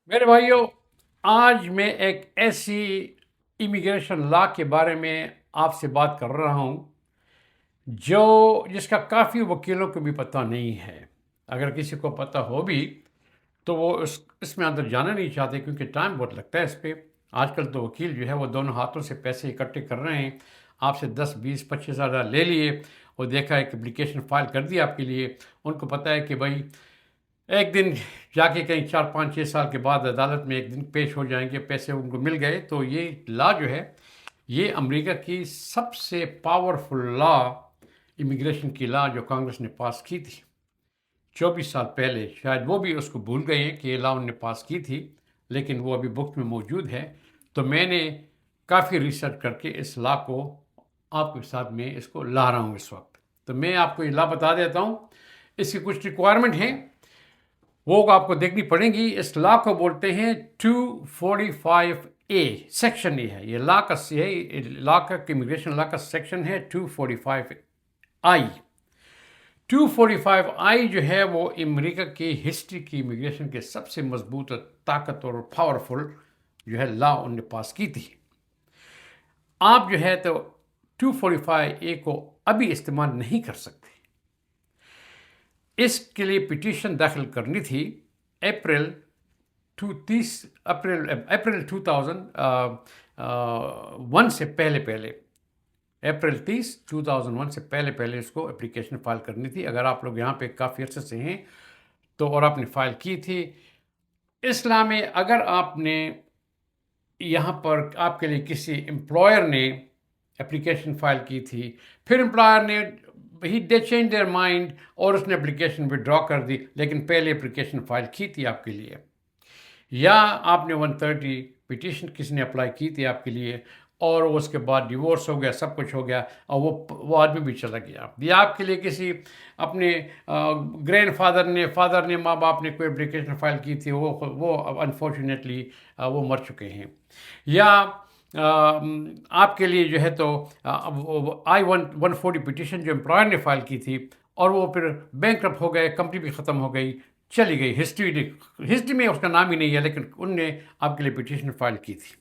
میرے بھائیوں، آج میں ایک ایسی امیگریشن لا کے بارے میں آپ سے بات کر رہا ہوں جس کا کافی وکیلوں کو بھی پتہ نہیں ہے۔ اگر کسی کو پتہ ہو بھی تو وہ اس میں اندر جانا نہیں چاہتے، کیونکہ ٹائم بہت لگتا ہے اس پہ۔ آج کل تو وکیل جو ہے وہ دونوں ہاتھوں سے پیسے اکٹھے کر رہے ہیں، آپ سے 10 20 25 ہزار لے لیے اور دیکھا ایک اپلیکیشن فائل کر دی آپ کے لیے۔ ان کو پتہ ہے کہ بھائی ایک دن جا کے کہیں 4 5 6 سال کے بعد عدالت میں ایک دن پیش ہو جائیں گے، پیسے ان کو مل گئے۔ تو یہ لا جو ہے، یہ امریکہ کی سب سے پاورفل لا، امیگریشن کی لا جو کانگریس نے پاس کی تھی 24 سال پہلے۔ شاید وہ بھی اس کو بھول گئے ہیں کہ یہ لا انہوں نے پاس کی تھی، لیکن وہ ابھی بک میں موجود ہے۔ تو میں نے کافی ریسرچ کر کے اس لا کو آپ کے ساتھ میں اس کو لا رہا ہوں اس وقت۔ تو میں آپ کو یہ لا بتا دیتا ہوں۔ اس کی کچھ ریکوائرمنٹ ہیں، وہ آپ کو دیکھنی پڑیں گی۔ اس لا کو بولتے ہیں 245A، سیکشن یہ ہے، یہ لا کا امیگریشن لا کا سیکشن ہے 245I۔ 245I جو ہے وہ امریکہ کی ہسٹری کی امیگریشن کے سب سے مضبوط اور طاقتور اور پاورفل جو ہے لا انہوں نے پاس کی تھی۔ آپ جو ہے تو 245A کو ابھی استعمال نہیں کر سکتے۔ اس کے لیے پٹیشن داخل کرنی تھی اپریل 2001 سے پہلے اپریل 30 2001 سے پہلے اس کو اپلیکیشن فائل کرنی تھی۔ اگر آپ لوگ یہاں پہ کافی عرصے سے ہیں تو، اور آپ نے فائل کی تھی۔ اسلام میں اگر آپ نے یہاں پر آپ کے لیے کسی امپلائر نے اپلیکیشن فائل کی تھی، پھر امپلائر نے دے چینج دیئر مائنڈ اور اس نے اپلیکیشن ودرا کر دی، لیکن پہلے اپلیکیشن فائل کی تھی آپ کے لیے، یا آپ نے 130 پٹیشن کسی نے اپلائی کی تھی آپ کے لیے اور اس کے بعد ڈیورس ہو گیا، سب کچھ ہو گیا اور وہ آدمی بھی چلا گیا، یا آپ کے لیے کسی اپنے گرینڈ فادر نے ماں باپ نے کوئی اپلیکیشن فائل کی تھی، وہ انفارچونیٹلی وہ مر چکے ہیں، یا آپ کے لیے جو ہے تو I-140 پٹیشن جو امپلائر نے فائل کی تھی اور وہ پھر بینکرپٹ ہو گئے، کمپنی بھی ختم ہو گئی، چلی گئی، ہسٹری میں اس کا نام ہی نہیں ہے، لیکن ان نے آپ کے لیے پٹیشن فائل کی تھی،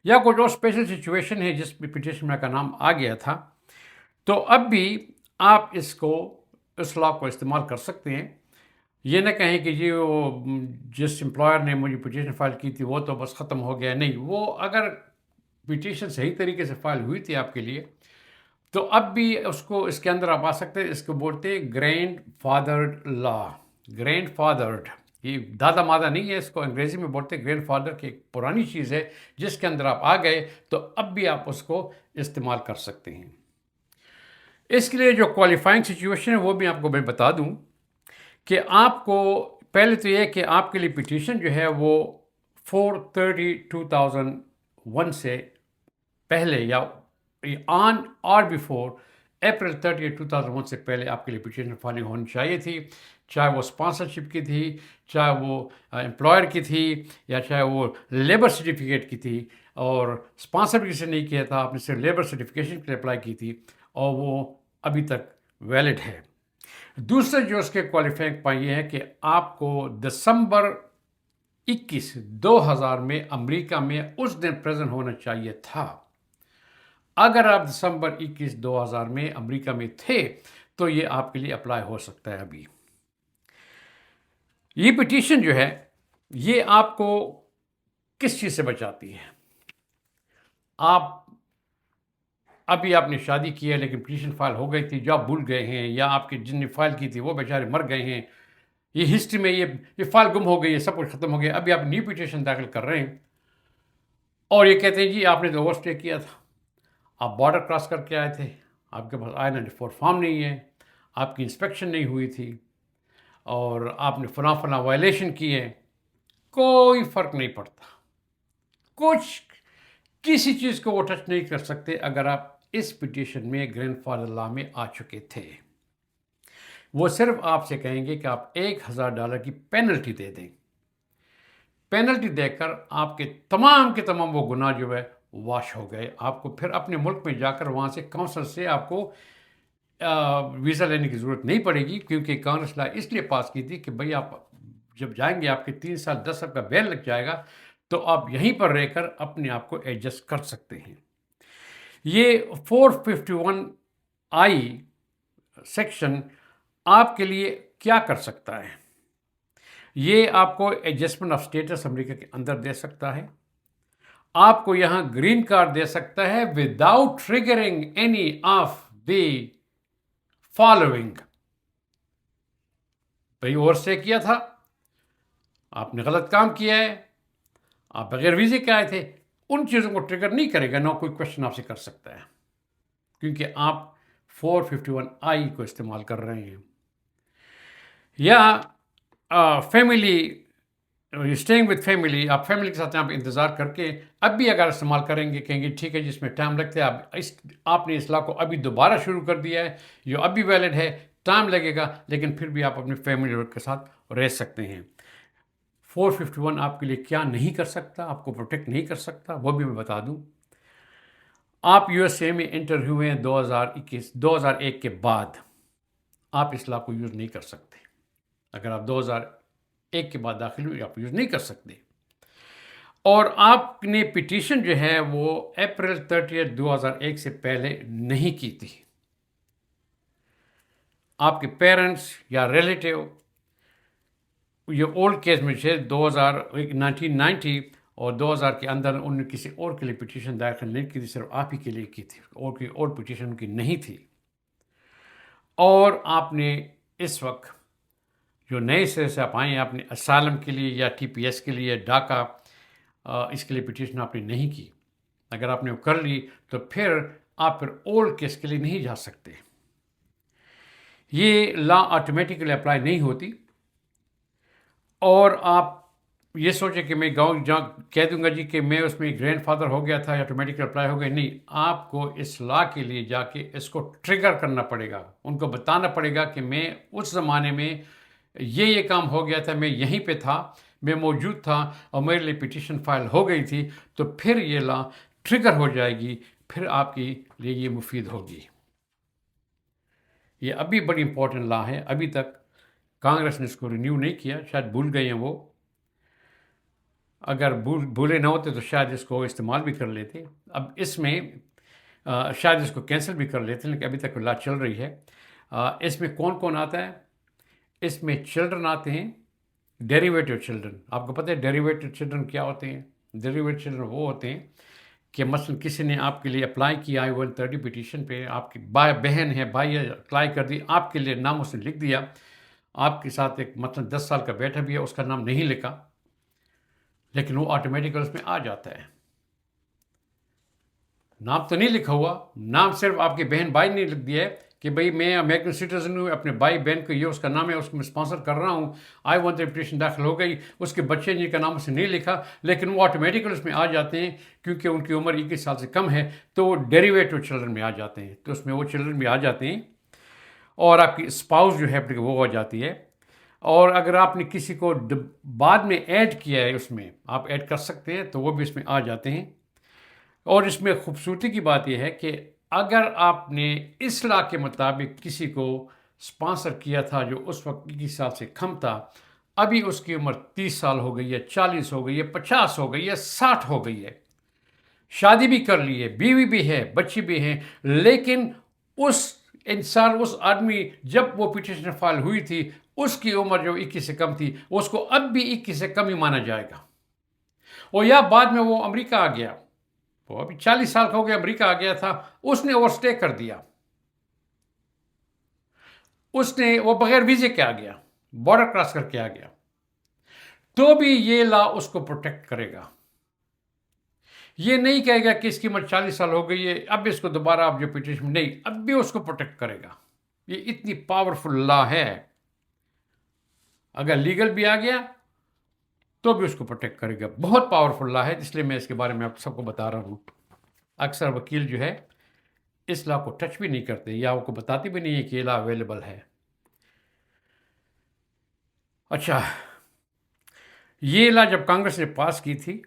یا کوئی اور اسپیشل سچویشن ہے جس میں پٹیشن کا نام آ گیا تھا، تو اب بھی آپ اس لا کو استعمال کر سکتے ہیں۔ یہ نہ کہیں کہ جی وہ جس امپلائر نے مجھے پٹیشن فائل کی تھی وہ تو بس ختم ہو گیا، نہیں، وہ اگر پٹیشن صحیح طریقے سے فائل ہوئی تھی آپ کے لیے تو اب بھی اس کے اندر آپ آ سکتے ہیں۔ اس کو بولتے ہیں گرینڈ فادرڈ لا، گرینڈ فادرڈ، یہ دادا مادا نہیں ہے، اس کو انگریزی میں بولتے ہیں گرینڈ فادر کی ایک پرانی چیز ہے جس کے اندر آپ آ گئے تو اب بھی آپ اس کو استعمال کر سکتے ہیں۔ اس کے لیے جو کوالیفائنگ سچویشن ہے وہ بھی آپ کو میں بتا دوں کہ آپ کو پہلے تو یہ کہ آپ کے لیے پٹیشن جو ہے وہ 4/30/2001 سے پہلے یا آن اور بیفور اپریل 30/2001 سے پہلے آپ کے لیے پٹیشن فائلنگ ہونی چاہیے تھی، چاہے وہ اسپانسرشپ کی تھی، چاہے وہ امپلائر کی تھی، یا چاہے وہ لیبر سرٹیفکیٹ کی تھی، اور اسپانسر بھی کسی نے نہیں کیا تھا، آپ نے صرف لیبر سرٹیفکیشن کے لیے اپلائی کی تھی اور وہ ابھی تک ویلڈ ہے۔ دوسرے جو اس کے کوالیفائنگ پوائنٹ یہ ہے کہ آپ کو دسمبر 21 2000 میں امریکہ میں اس دن پریزنٹ ہونا چاہیے تھا۔ اگر آپ دسمبر 21 2000 میں امریکہ میں تھے تو یہ آپ کے لیے اپلائی ہو سکتا ہے ابھی۔ یہ پٹیشن جو ہے یہ آپ کو کس چیز سے بچاتی ہے؟ ابھی آپ نے شادی کی ہے لیکن پٹیشن فائل ہو گئی تھی، جو آپ بھول گئے ہیں، یا آپ کے جن نے فائل کی تھی وہ بیچارے مر گئے ہیں، یہ ہسٹری میں یہ فائل گم ہو گئی ہے، سب کچھ ختم ہو گیا، ابھی آپ نیو پٹیشن داخل کر رہے ہیں اور یہ کہتے ہیں جی آپ نے تو اوور اسٹے کیا تھا، آپ بارڈر کراس کر کے آئے تھے، آپ کے پاس I-94 فارم نہیں ہے، آپ کی انسپیکشن نہیں ہوئی تھی، اور آپ نے فلاں وائلیشن کی ہے، کوئی فرق نہیں پڑتا، کسی چیز کو وہ ٹچ نہیں کر سکتے اگر آپ اس پٹیشن میں گرینڈ فادر لا میں آ چکے تھے۔ وہ صرف آپ سے کہیں گے کہ آپ $1000 کی پینلٹی دے دیں، پینلٹی دے کر آپ کے تمام وہ گناہ جو ہے واش ہو گئے۔ آپ کو پھر اپنے ملک میں جا کر وہاں سے کونسل سے آپ کو ویزا لینے کی ضرورت نہیں پڑے گی، کیونکہ کانگریس لا اس لیے پاس کی تھی کہ بھئی آپ جب جائیں گے آپ کے 3 سال 10 سال کا بین لگ جائے گا تو آپ یہیں پر رہ کر اپنے آپ کو ایڈجسٹ کر سکتے ہیں. یہ 451 آئی سیکشن آپ کے لیے کیا کر سکتا ہے؟ یہ آپ کو ایڈجسٹمنٹ آف اسٹیٹس امریکہ کے اندر دے سکتا ہے. آپ کو یہاں گرین کارڈ دے سکتا ہے without triggering any of the following. بھائی اوور اسٹے کیا تھا، آپ نے غلط کام کیا ہے، آپ بغیر ویزے کے آئے تھے، ان چیزوں کو ٹریگر نہیں کرے گا. نہ کوئی کوشچن آپ سے کر سکتا ہے کیونکہ آپ 451 آئی کو استعمال کر رہے ہیں. یا فیملی اسٹیئنگ وتھ فیملی، آپ فیملی کے ساتھ یہاں پہ انتظار کر کے اب بھی اگر استعمال کریں گے، کہیں گے ٹھیک ہے جس میں ٹائم لگتا ہے، آپ نے اس لا کو ابھی دوبارہ شروع کر دیا ہے، یہ اب بھی ویلڈ ہے، ٹائم لگے گا لیکن پھر بھی آپ اپنی فیملی کے ساتھ رہ سکتے ہیں. 451 آپ کے لیے کیا نہیں کر سکتا، آپ کو پروٹیکٹ نہیں کر سکتا، وہ بھی میں بتا دوں. آپ یو ایس اے میں انٹر ہوئے ہیں 2001 کے بعد، آپ اس لا کو یوز نہیں کر سکتے. اگر آپ 2001 کے بعد داخل ہوئے آپ یوز نہیں کر سکتے. اور آپ نے پٹیشن جو ہے وہ اپریل 30 2001 سے پہلے نہیں کی تھی. آپ کے پیرنٹس یا ریلیٹیو یہ اولڈ کیس میں سے 1990 اور 2000 کے اندر انہوں نے کسی اور کے لیے پٹیشن داخل نہیں کی تھی، صرف آپ ہی کے لیے کی تھی، اور کوئی اور پٹیشن کی نہیں تھی. اور آپ نے اس وقت جو نئے سرے سے آپ آئے ہیں، آپ نے اسائلم کے لیے یا ٹی پی ایس کے لیے ڈاکا اس کے لیے پٹیشن آپ نے نہیں کی. اگر آپ نے وہ کر لی تو پھر آپ اولڈ کیس کے لیے نہیں جا سکتے. یہ لا آٹومیٹیکلی اپلائی نہیں ہوتی. اور آپ یہ سوچیں کہ میں گاؤں کہہ دوں گا جی کہ میں اس میں گرینڈ فادر ہو گیا تھا یا آٹومیٹکلی اپلائی ہو گیا، نہیں. آپ کو اس لا کے لیے جا کے اس کو ٹریگر کرنا پڑے گا، ان کو بتانا پڑے گا کہ میں اس زمانے میں یہ کام ہو گیا تھا، میں یہیں پہ تھا، میں موجود تھا اور میرے لیے پٹیشن فائل ہو گئی تھی، تو پھر یہ لا ٹریگر ہو جائے گی، پھر آپ کے لیے یہ مفید ہوگی. یہ ابھی بڑی امپورٹنٹ لا ہے. ابھی تک کانگریس نے اس کو رینیو نہیں کیا، شاید بھول گئے ہیں وہ. اگر بھولے نہ ہوتے تو شاید اس کو استعمال بھی کر لیتے. اب اس میں شاید اس کو کینسل بھی کر لیتے، لیکن ابھی تک لا چل رہی ہے. اس میں کون کون آتا ہے؟ اس میں چلڈرن آتے ہیں، ڈیریویٹو چلڈرن. آپ کو پتہ ہے ڈیریویٹو چلڈرن کیا ہوتے ہیں؟ ڈیریویٹو چلڈرن وہ ہوتے ہیں کہ مثلا کسی نے آپ کے لیے اپلائی کیا I-130 پٹیشن پہ، آپ کی بہن ہے، بھائی ہے، اپلائی کر دی، آپ کے لیے نام اس نے لکھ دیا، آپ کے ساتھ ایک مثلا 10 سال کا بیٹا بھی ہے، اس کا نام نہیں لکھا، لیکن وہ آٹومیٹیکل اس میں آ جاتا ہے. نام تو نہیں لکھا ہوا، نام صرف آپ کے بہن بھائی نے لکھ دیا ہے کہ بھئی میں امریکن سٹیزن ہوں، اپنے بھائی بہن کو یہ اس کا نام ہے، اس کو میں اسپانسر کر رہا ہوں. I-130 پٹیشن داخل ہو گئی، اس کے بچے جن کا نام اس نے نہیں لکھا، لیکن وہ آٹومیٹیکل اس میں آ جاتے ہیں کیونکہ ان کی عمر 21 سال سے کم ہے، تو وہ ڈیریویٹو چلڈرن میں آ جاتے ہیں. تو اس میں وہ چلڈرن بھی آ جاتے ہیں، اور آپ کی اسپاؤس جو ہے وہ ہو جاتی ہے. اور اگر آپ نے کسی کو بعد میں ایڈ کیا ہے، اس میں آپ ایڈ کر سکتے ہیں، تو وہ بھی اس میں آ جاتے ہیں. اور اس میں خوبصورتی کی بات یہ ہے کہ اگر آپ نے اس لا کے مطابق کسی کو اسپانسر کیا تھا جو اس وقت 21 سال سے کم تھا، ابھی اس کی عمر 30 سال ہو گئی ہے، 40 ہو گئی ہے، 50 ہو گئی ہے، 60 ہو گئی ہے، شادی بھی کر لی ہے، بیوی بھی ہے، بچی بھی ہیں، لیکن اس انسان، اس آدمی جب وہ پٹیشن فائل ہوئی تھی اس کی عمر جو 21 سے کم تھی، اس کو اب بھی 21 سے کم ہی مانا جائے گا. اور یا بعد میں وہ امریکہ آ گیا، وہ ابھی 40 سال کا ہو گیا، امریکہ آ گیا تھا، اس نے اوور اسٹے کر دیا، اس نے وہ بغیر ویزے کے آ گیا، بارڈر کراس کر کے آ گیا، تو بھی یہ لا اس کو پروٹیکٹ کرے گا. یہ نہیں کہے گا کہ اس کی عمر 40 سال ہو گئی ہے، اب اس کو دوبارہ آپ جو پٹیشن، نہیں، اب بھی اس کو پروٹیکٹ کرے گا. یہ اتنی پاورفل لا ہے، اگر لیگل بھی آ گیا تو بھی اس کو پروٹیکٹ کرے گا. بہت پاورفل لا ہے، اس لیے میں اس کے بارے میں آپ سب کو بتا رہا ہوں. اکثر وکیل جو ہے اس لا کو ٹچ بھی نہیں کرتے یا وہ کو بتاتے بھی نہیں ہے کہ یہ لا اویلیبل ہے. اچھا، یہ لا جب کانگریس نے پاس کی تھی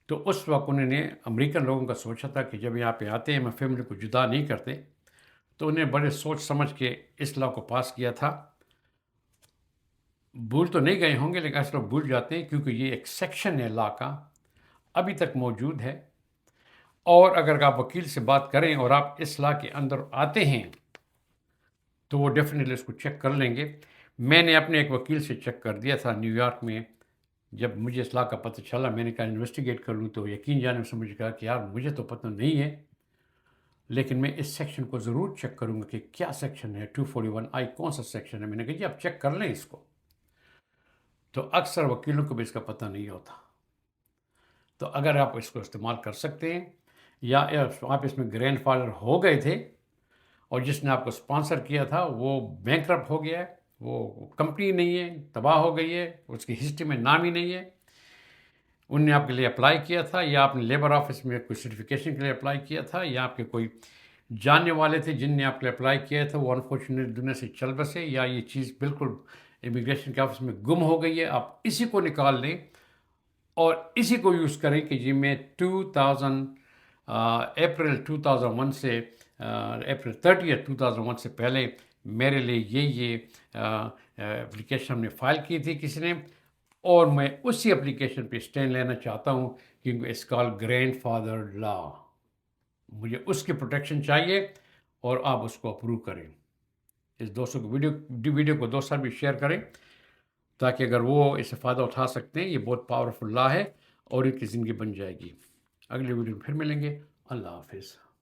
تو اس وقت انہوں نے امریکن لوگوں کا سوچا تھا کہ جب یہاں پہ آتے ہیں ہم فیملی کو جدا نہیں کرتے، تو انہیں بڑے سوچ سمجھ کے اس لا کو پاس کیا تھا. بھول تو نہیں گئے ہوں گے لیکن ایسے لوگ بھول جاتے ہیں کیونکہ یہ ایک سیکشن ہے لا کا ابھی تک موجود ہے. اور اگر آپ وکیل سے بات کریں اور آپ اس لا کے اندر آتے ہیں تو وہ ڈیفینیٹلی اس کو چیک کر لیں گے. میں نے اپنے ایک وکیل سے چیک کر دیا تھا نیو یارک میں. جب مجھے اس لا کا پتہ چلا میں نے کہا انویسٹیگیٹ کر لوں تو یقین جانے میں سے مجھے کہا کہ یار مجھے تو پتہ نہیں ہے لیکن میں اس سیکشن کو ضرور چیک کروں گا کہ کیا سیکشن ہے 241I کون سا سیکشن ہے. میں نے کہا جی آپ چیک کر لیں اس کو. تو اکثر وکیلوں کو بھی اس کا پتہ نہیں ہوتا. تو اگر آپ اس کو استعمال کر سکتے ہیں یا آپ اس میں گرینڈ فادر ہو گئے تھے اور جس نے آپ کو اسپانسر کیا تھا وہ بینکرپٹ ہو گیا ہے, وہ کمپنی نہیں ہے, تباہ ہو گئی ہے, اس کی ہسٹری میں نام ہی نہیں ہے, ان نے آپ کے لیے اپلائی کیا تھا یا آپ نے لیبر آفس میں کوئی سرٹیفکیشن کے لیے اپلائی کیا تھا یا آپ کے کوئی جاننے والے تھے جن نے آپ کے لیے اپلائی کیا تھا, وہ انفارچونیٹلی دنیا سے چل بسے یا یہ چیز بالکل امیگریشن کے آفس میں گم ہو گئی ہے, آپ اسی کو نکال لیں اور اسی کو یوز کریں کہ جی میں اپریل 2001 سے اپریل 30 2001 سے پہلے میرے لیے یہ اپلیکیشن ہم نے فائل کی تھی کسی نے اور میں اسی اپلیکیشن پہ اسٹینڈ لینا چاہتا ہوں کیونکہ اس کال گرینڈ فادر لا. مجھے اس کی پروٹیکشن چاہیے اور آپ اس کو اپروو کریں. اس دوستوں کو ویڈیو کو دوستوں بھی شیئر کریں تاکہ اگر وہ اس سے فائدہ اٹھا سکتے ہیں. یہ بہت پاورفل لا ہے اور ان کی زندگی بن جائے گی. اگلی ویڈیو میں پھر ملیں گے. اللہ حافظ.